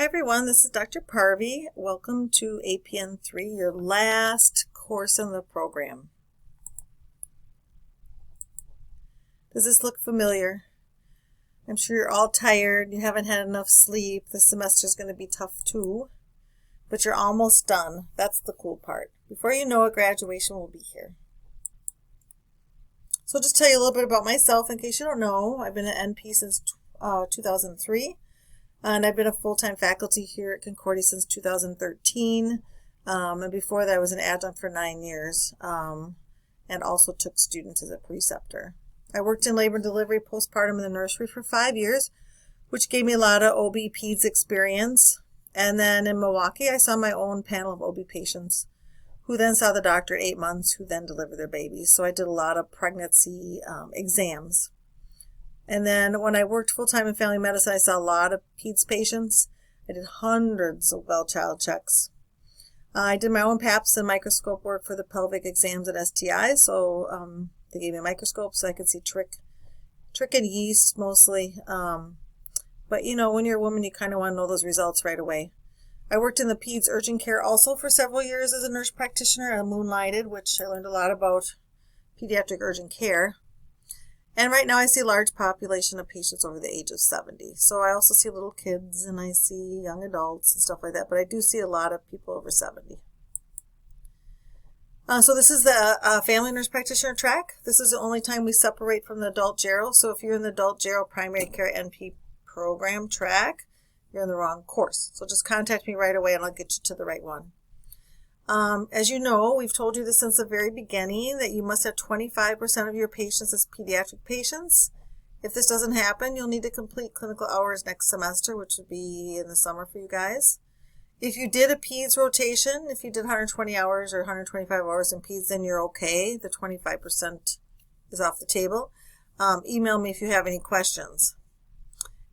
Hi everyone, this is Dr. Parvey. Welcome to APN III, your last course in the program. Does this look familiar? I'm sure you're all tired, you haven't had enough sleep, the semester's going to be tough too, but you're almost done. That's the cool part. Before you know it, graduation will be here. So I'll just tell you a little bit about myself in case you don't know. I've been at NP since 2003. And I've been a full-time faculty here at Concordia since 2013. And before that, I was an adjunct for 9 years and also took students as a preceptor. I worked in labor and delivery, postpartum in the nursery for 5 years, which gave me a lot of OB peds experience. And then in Milwaukee, I saw my own panel of OB patients who then saw the doctor at 8 months, who then delivered their babies. So I did a lot of pregnancy exams. And then when I worked full-time in family medicine, I saw a lot of peds patients. I did hundreds of well-child checks. I did my own PAPs and microscope work for the pelvic exams and STIs. So they gave me a microscope so I could see trick and yeast mostly. But you know, when you're a woman, you kind of want to know those results right away. I worked in the peds urgent care also for several years as a nurse practitioner. I moonlighted, which I learned a lot about pediatric urgent care. And right now I see a large population of patients over the age of 70. So I also see little kids and I see young adults and stuff like that. But I do see a lot of people over 70. So this is the family nurse practitioner track. This is the only time we separate from the adult gero. So if you're in the adult gero primary care NP program track, you're in the wrong course. So just contact me right away and I'll get you to the right one. As you know, we've told you this since the very beginning, that you must have 25% of your patients as pediatric patients. If this doesn't happen, you'll need to complete clinical hours next semester, which would be in the summer for you guys. If you did a peds rotation, if you did 120 hours or 125 hours in peds, then you're okay. The 25% is off the table. Email me if you have any questions.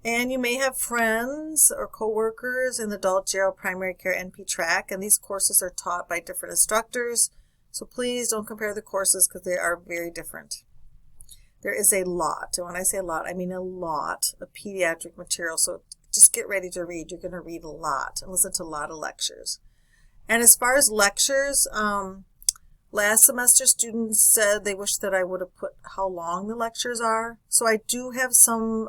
And you may have friends or coworkers in the adult gero primary care NP track, and these courses are taught by different instructors. So please don't compare the courses because they are very different. There is a lot, and when I say a lot, I mean a lot of pediatric material. So just get ready to read. You're going to read a lot and listen to a lot of lectures. And as far as lectures, last semester students said they wish that I would have put how long the lectures are. So I do have some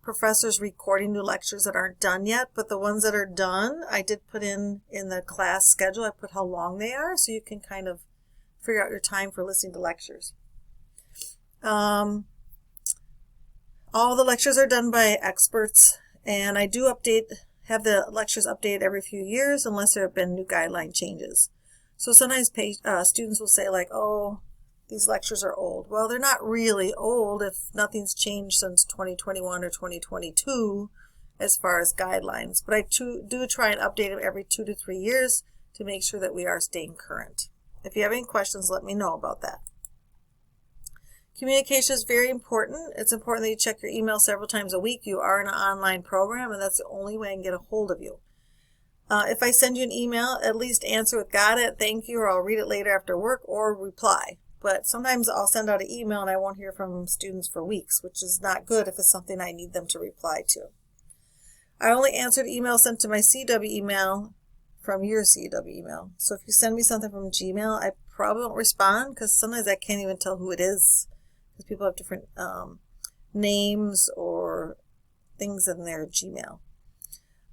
professors recording new lectures that aren't done yet, but the ones that are done, I did put in the class schedule. I put how long they are, so you can kind of figure out your time for listening to lectures. All the lectures are done by experts, and I do have the lectures updated every few years unless there have been new guideline changes. So sometimes students will say like, oh, these lectures are old. Well, they're not really old if nothing's changed since 2021 or 2022 as far as guidelines. But I do try and update them every 2 to 3 years to make sure that we are staying current. If you have any questions, let me know about that. Communication is very important. It's important that you check your email several times a week. You are in an online program, and that's the only way I can get a hold of you. If I send you an email, at least answer with "got it," "thank you," or "I'll read it later after work," or reply. But sometimes I'll send out an email and I won't hear from students for weeks, which is not good if it's something I need them to reply to. I only answer the email sent to my CW email from your CW email. So if you send me something from Gmail, I probably won't respond because sometimes I can't even tell who it is because people have different names or things in their Gmail.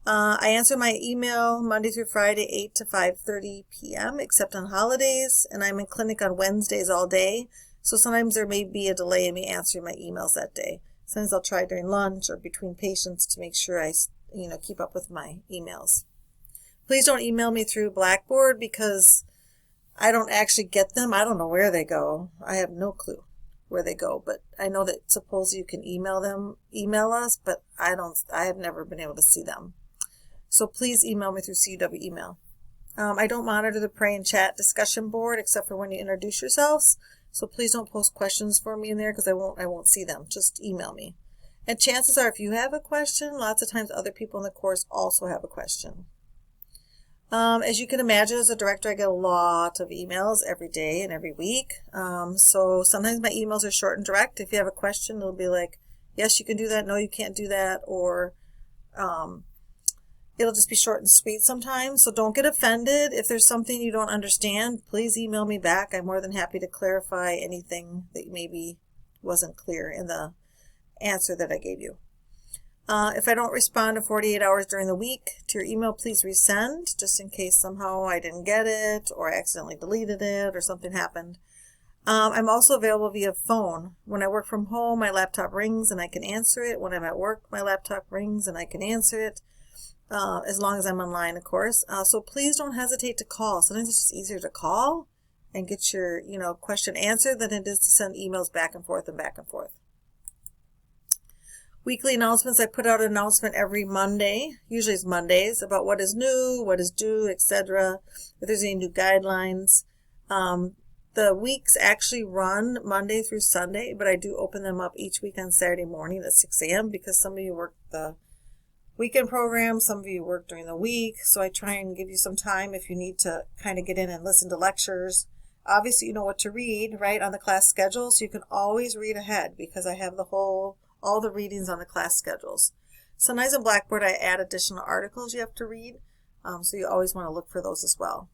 I answer my email Monday through Friday, 8 to 5:30 p.m., except on holidays, and I'm in clinic on Wednesdays all day, so sometimes there may be a delay in me answering my emails that day. Sometimes I'll try during lunch or between patients to make sure I keep up with my emails. Please don't email me through Blackboard because I don't actually get them. I don't know where they go. I have no clue where they go, but I know that suppose you can email us, but I have never been able to see them. So please email me through CW email. I don't monitor the Pray and Chat discussion board except for when you introduce yourselves. So please don't post questions for me in there because I won't see them. Just email me. And chances are if you have a question, lots of times other people in the course also have a question. As you can imagine, as a director, I get a lot of emails every day and every week. So sometimes my emails are short and direct. If you have a question, it'll be like, yes, you can do that. No, you can't do that. Or It'll just be short and sweet sometimes, so don't get offended. If there's something you don't understand, please email me back. I'm more than happy to clarify anything that maybe wasn't clear in the answer that I gave you. If I don't respond in 48 hours during the week to your email, please resend, just in case somehow I didn't get it or I accidentally deleted it or something happened. I'm also available via phone. When I work from home, my laptop rings and I can answer it. When I'm at work, my laptop rings and I can answer it, as long as I'm online, of course. So please don't hesitate to call. Sometimes it's just easier to call and get your question answered than it is to send emails back and forth and back and forth. Weekly announcements. I put out an announcement every Monday, usually it's Mondays, about what is new, what is due, etc. If there's any new guidelines. The weeks actually run Monday through Sunday, but I do open them up each week on Saturday morning at 6 a.m. because some of you work the weekend program, some of you work during the week, so I try and give you some time if you need to kind of get in and listen to lectures. Obviously, you know what to read, right, on the class schedule, so you can always read ahead because I have all the readings on the class schedules. Sometimes in Blackboard, I add additional articles you have to read, so you always want to look for those as well.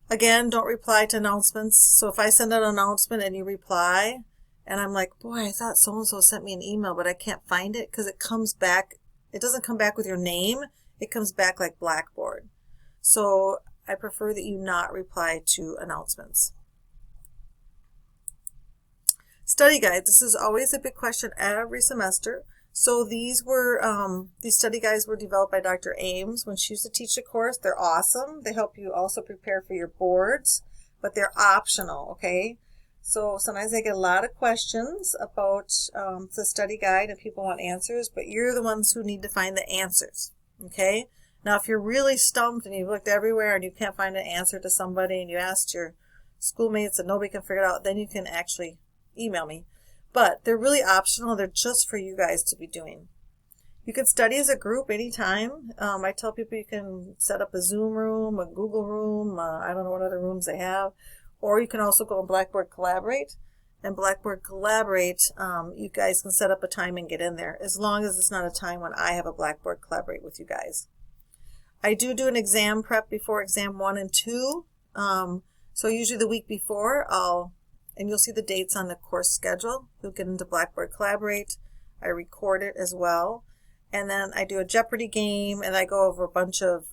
Again, don't reply to announcements. So if I send out an announcement and you reply, and I'm like, boy, I thought so-and-so sent me an email, but I can't find it because it comes back. It doesn't come back with your name. It comes back like Blackboard. So I prefer that you not reply to announcements. Study guides. This is always a big question every semester. So these study guides were developed by Dr. Ames when she used to teach the course. They're awesome. They help you also prepare for your boards, but they're optional, okay? So sometimes I get a lot of questions about the study guide and people want answers, but you're the ones who need to find the answers, okay? Now, if you're really stumped and you've looked everywhere and you can't find an answer to somebody and you asked your schoolmates and nobody can figure it out, then you can actually email me. But they're really optional. They're just for you guys to be doing. You can study as a group anytime. I tell people you can set up a Zoom room, a Google room, I don't know what other rooms they have. Or you can also go on Blackboard Collaborate. And Blackboard Collaborate, you guys can set up a time and get in there, as long as it's not a time when I have a Blackboard Collaborate with you guys. I do an exam prep before exam 1 and 2. So usually the week before, and you'll see the dates on the course schedule. You'll get into Blackboard Collaborate. I record it as well. And then I do a Jeopardy game, and I go over a bunch of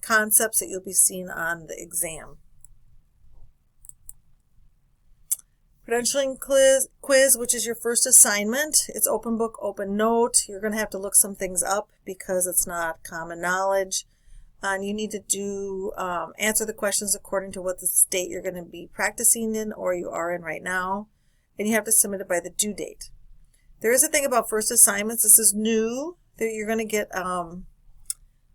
concepts that you'll be seeing on the exam. Credentialing quiz, which is your first assignment. It's open book, open note. You're going to have to look some things up because it's not common knowledge. And you need to answer the questions according to what the state you're going to be practicing in or you are in right now. And you have to submit it by the due date. There is a thing about first assignments. This is new that you're going to get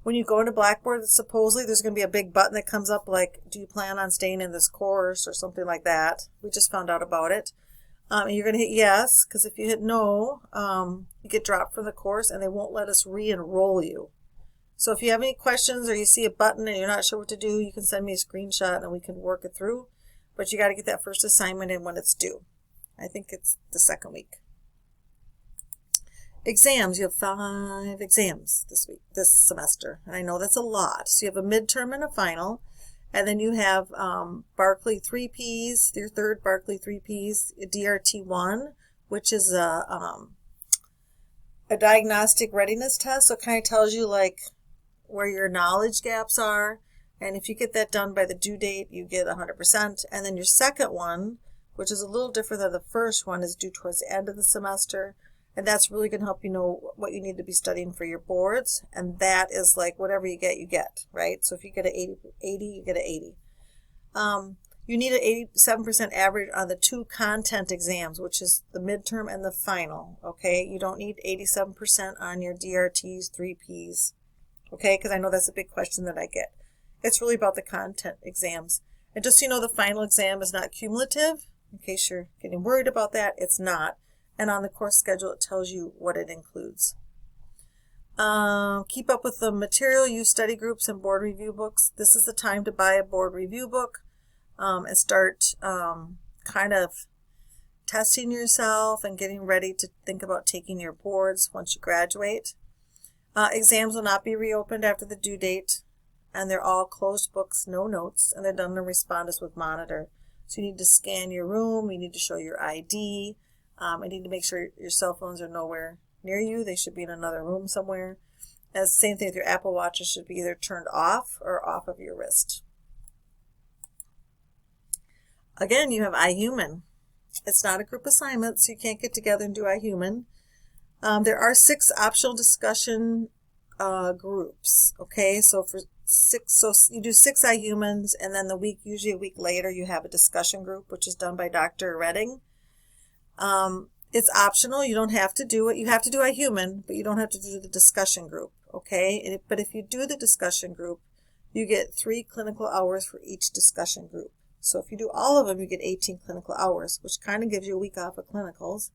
when you go into Blackboard. Supposedly there's going to be a big button that comes up like, do you plan on staying in this course or something like that. We just found out about it. And you're going to hit yes, because if you hit no, you get dropped from the course and they won't let us re-enroll you. So if you have any questions or you see a button and you're not sure what to do, you can send me a screenshot and we can work it through. But you got to get that first assignment in when it's due. I think it's the second week. Exams. You have 5 exams this semester. And I know that's a lot. So you have a midterm and a final. And then you have Barkley 3Ps, your third Barkley 3Ps, DRT1, which is a diagnostic readiness test. So it kind of tells you like where your knowledge gaps are. And if you get that done by the due date, you get 100%. And then your second one, which is a little different than the first one, is due towards the end of the semester. And that's really going to help you know what you need to be studying for your boards. And that is like whatever you get, right? So if you get an 80, you get an 80. You need an 87% average on the 2 content exams, which is the midterm and the final, okay? You don't need 87% on your DRTs, 3Ps, okay? Because I know that's a big question that I get. It's really about the content exams. And just so you know, the final exam is not cumulative. In case you're getting worried about that, it's not. And on the course schedule, it tells you what it includes. Keep up with the material, use study groups and board review books. This is the time to buy a board review book and start kind of testing yourself and getting ready to think about taking your boards once you graduate. Exams will not be reopened after the due date, and they're all closed books, no notes, and they're done to respond us with monitor. So you need to scan your room, you need to show your ID, I need to make sure your cell phones are nowhere near you. They should be in another room somewhere. As same thing with your Apple Watches, should be either turned off or off of your wrist. Again, you have iHuman. It's not a group assignment, so you can't get together and do iHuman. There are 6 optional discussion groups. Okay, so for 6, so you do 6 iHumans, and then usually a week later, you have a discussion group, which is done by Dr. Redding. It's optional. You don't have to do it. You have to do iHuman, but you don't have to do the discussion group. Okay, but if you do the discussion group, you get 3 clinical hours for each discussion group. So if you do all of them, you get 18 clinical hours, which kind of gives you a week off of clinicals.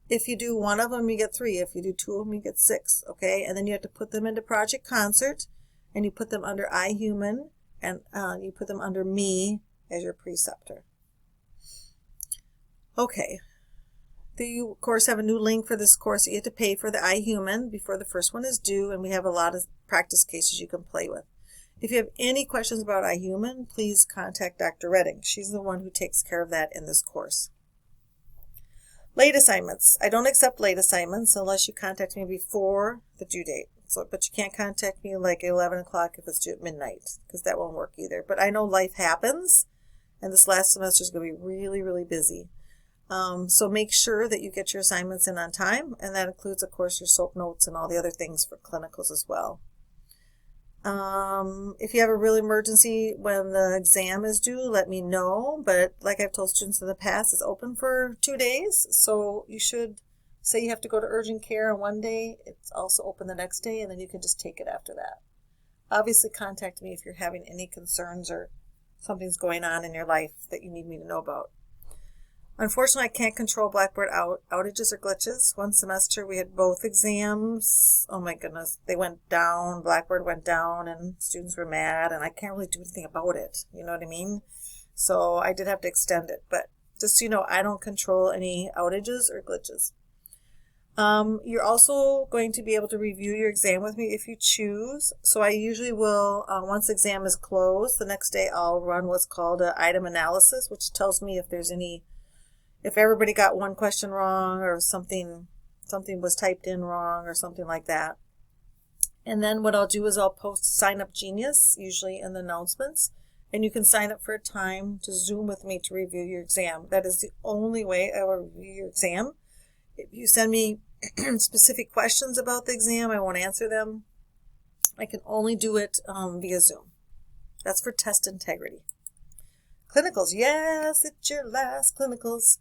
If you do one of them, you get 3. If you do 2 of them, you get 6. Okay, and then you have to put them into Project Concert, and you put them under iHuman, and you put them under me as your preceptor. Okay. You, of course, have a new link for this course. You have to pay for the iHuman before the first one is due, and we have a lot of practice cases you can play with. If you have any questions about iHuman, please contact Dr. Redding. She's the one who takes care of that in this course. Late assignments. I don't accept late assignments unless you contact me before the due date. But you can't contact me like 11 o'clock if it's due at midnight, because that won't work either. But I know life happens, and this last semester is going to be really, really busy. So make sure that you get your assignments in on time, and that includes, of course, your SOAP notes and all the other things for clinicals as well. If you have a real emergency when the exam is due, let me know. But like I've told students in the past, it's open for 2 days. So you should say you have to go to urgent care on one day. It's also open the next day, and then you can just take it after that. Obviously, contact me if you're having any concerns or something's going on in your life that you need me to know about. Unfortunately, I can't control Blackboard outages or glitches. One semester we had both exams. Oh my goodness, they went down, Blackboard went down, and students were mad, and I can't really do anything about it. You know what I mean? So I did have to extend it. But just so you know, I don't control any outages or glitches. You're also going to be able to review your exam with me if you choose. So I usually will, once the exam is closed, the next day I'll run what's called an item analysis, which tells me if everybody got one question wrong or something was typed in wrong or something like that. And then what I'll do is I'll post Sign Up Genius, usually in the announcements, and you can sign up for a time to Zoom with me to review your exam. That is the only way I will review your exam. If you send me specific questions about the exam, I won't answer them. I can only do it via Zoom. That's for test integrity. Clinicals. Yes, it's your last clinicals.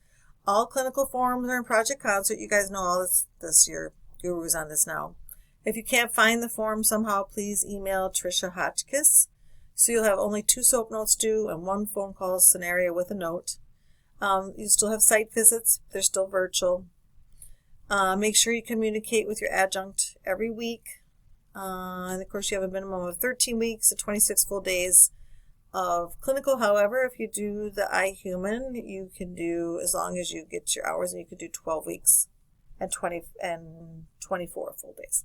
All clinical forms are in Project Concert. You guys know all this, your gurus on this now. If you can't find the form somehow, please email Trisha Hotchkiss. So you'll have only 2 SOAP notes due and 1 phone call scenario with a note. You still have site visits. They're still virtual. Make sure you communicate with your adjunct every week. And of course, you have a minimum of 13 weeks to 26 full days of clinical. However, if you do the iHuman, you can do, as long as you get your hours, and you could do 12 weeks and 24 full days.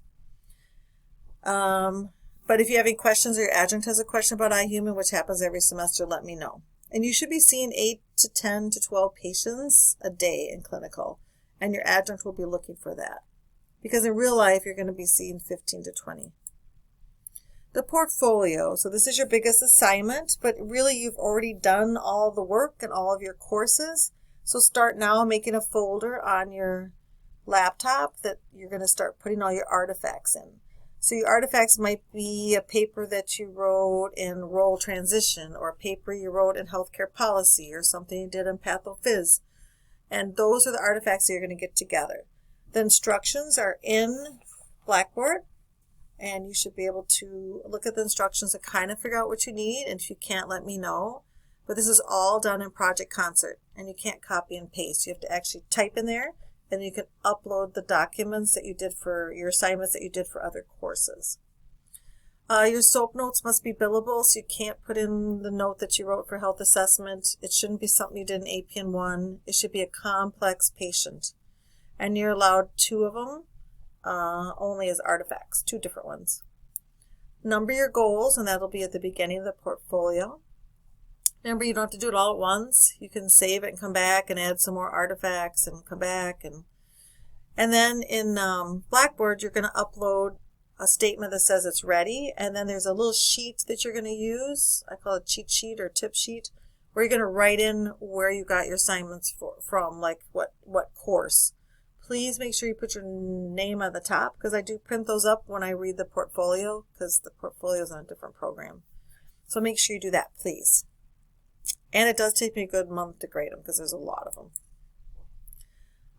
But if you have any questions or your adjunct has a question about iHuman, which happens every semester, let me know. And you should be seeing 8 to 10 to 12 patients a day in clinical, and your adjunct will be looking for that. Because in real life, you're going to be seeing 15 to 20. The portfolio. So this is your biggest assignment, but really you've already done all the work and all of your courses. So start now making a folder on your laptop that you're going to start putting all your artifacts in. So your artifacts might be a paper that you wrote in role transition, or a paper you wrote in healthcare policy, or something you did in pathophys. And those are the artifacts that you're going to get together. The instructions are in Blackboard, and you should be able to look at the instructions and kind of figure out what you need. And if you can't, let me know. But this is all done in Project Concert, and you can't copy and paste. You have to actually type in there, and you can upload the documents that you did for your assignments that you did for other courses. Your SOAP notes must be billable, so you can't put in the note that you wrote for health assessment. It shouldn't be something you did in APN 1. It should be a complex patient. And you're allowed 2 of them. only as artifacts, 2 different ones. Number your goals, and that'll be at the beginning of the portfolio. Remember, you don't have to do it all at once. You can save it and come back and add some more artifacts and come back. And then in Blackboard, you're going to upload a statement that says it's ready. And then there's a little sheet that you're going to use. I call it cheat sheet or tip sheet, where you're going to write in where you got your assignments from, like what course. Please make sure you put your name on the top, because I do print those up when I read the portfolio, because the portfolio is on a different program. So make sure you do that, please. And it does take me a good month to grade them, because there's a lot of them.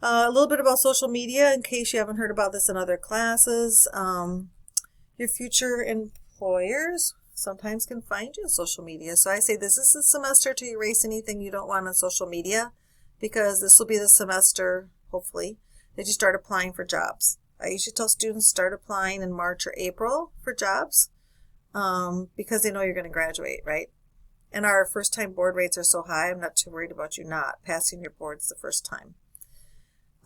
A little bit about social media, in case you haven't heard about this in other classes. Your future employers sometimes can find you on social media. So I say this is the semester to erase anything you don't want on social media, because this will be the semester, hopefully, that you start applying for jobs. I usually tell students start applying in March or April for jobs, because they know you're going to graduate, right? And our first-time board rates are so high, I'm not too worried about you not passing your boards the first time.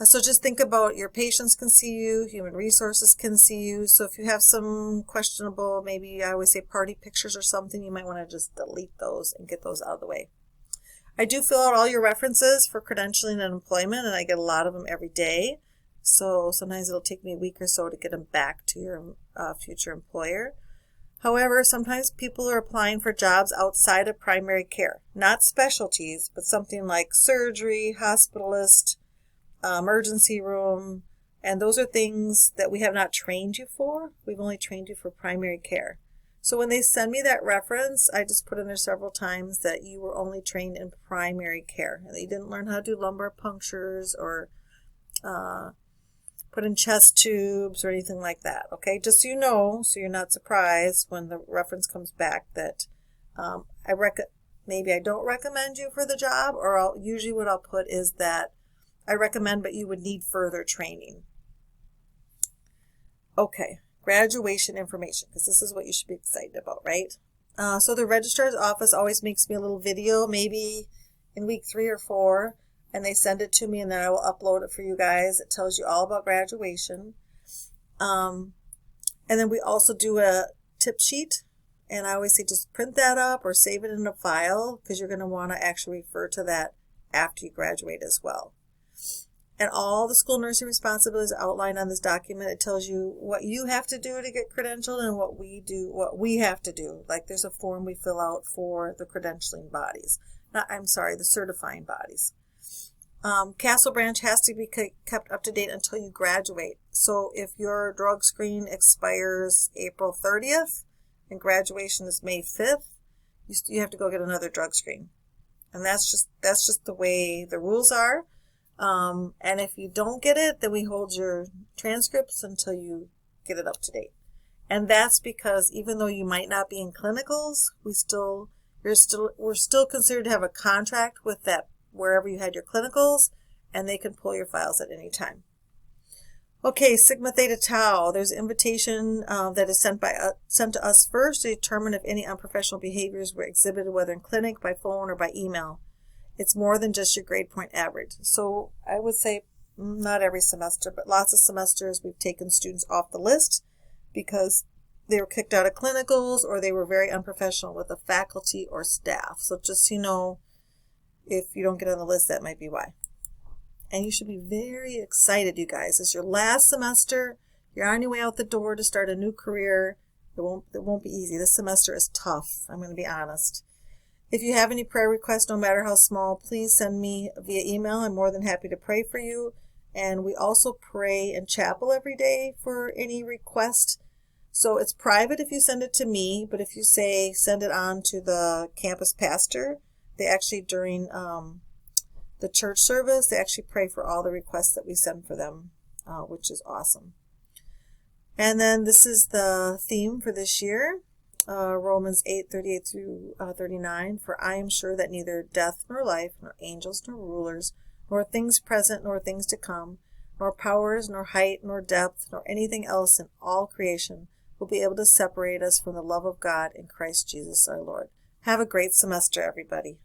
So just think about your patients can see you, human resources can see you. So if you have some questionable, maybe I always say party pictures or something, you might want to just delete those and get those out of the way. I do fill out all your references for credentialing and employment, and I get a lot of them every day. So sometimes it'll take me a week or so to get them back to your future employer. However, sometimes people are applying for jobs outside of primary care, not specialties, but something like surgery, hospitalist, emergency room, and those are things that we have not trained you for. We've only trained you for primary care. So when they send me that reference, I just put in there several times that you were only trained in primary care, and that you didn't learn how to do lumbar punctures or put in chest tubes or anything like that. Okay, just so you know, so you're not surprised when the reference comes back that maybe I don't recommend you for the job, or usually what I'll put is that I recommend, but you would need further training. Okay, graduation information, because this is what you should be excited about, right? So the registrar's office always makes me a little video, maybe in week 3 or 4, and they send it to me, and then I will upload it for you guys. It tells you all about graduation. And then we also do a tip sheet, and I always say just print that up or save it in a file, because you're going to want to actually refer to that after you graduate as well. And all the school nursing responsibilities are outlined on this document. It tells you what you have to do to get credentialed and what we have to do. Like there's a form we fill out for the credentialing bodies. The certifying bodies. Castle Branch has to be kept up to date until you graduate. So if your drug screen expires April 30th and graduation is May 5th, you have to go get another drug screen. And that's just the way the rules are. And if you don't get it, then we hold your transcripts until you get it up to date. And that's because even though you might not be in clinicals, we're still considered to have a contract with that wherever you had your clinicals, and they can pull your files at any time. Okay, Sigma Theta Tau. There's an invitation that is sent to us first to determine if any unprofessional behaviors were exhibited, whether in clinic, by phone, or by email. It's more than just your grade point average. So I would say not every semester, but lots of semesters we've taken students off the list because they were kicked out of clinicals or they were very unprofessional with the faculty or staff. So just so you know, if you don't get on the list, that might be why. And you should be very excited, you guys. It's your last semester. You're on your way out the door to start a new career. It won't be easy. This semester is tough. I'm going to be honest. If you have any prayer requests, no matter how small, please send me via email. I'm more than happy to pray for you. And we also pray in chapel every day for any request. So it's private if you send it to me, but if you say send it on to the campus pastor, they actually, during the church service, they actually pray for all the requests that we send for them, which is awesome. And then this is the theme for this year. Romans 8:38 through 39. For I am sure that neither death nor life, nor angels nor rulers, nor things present nor things to come, nor powers, nor height, nor depth, nor anything else in all creation will be able to separate us from the love of God in Christ Jesus our Lord. Have a great semester, everybody.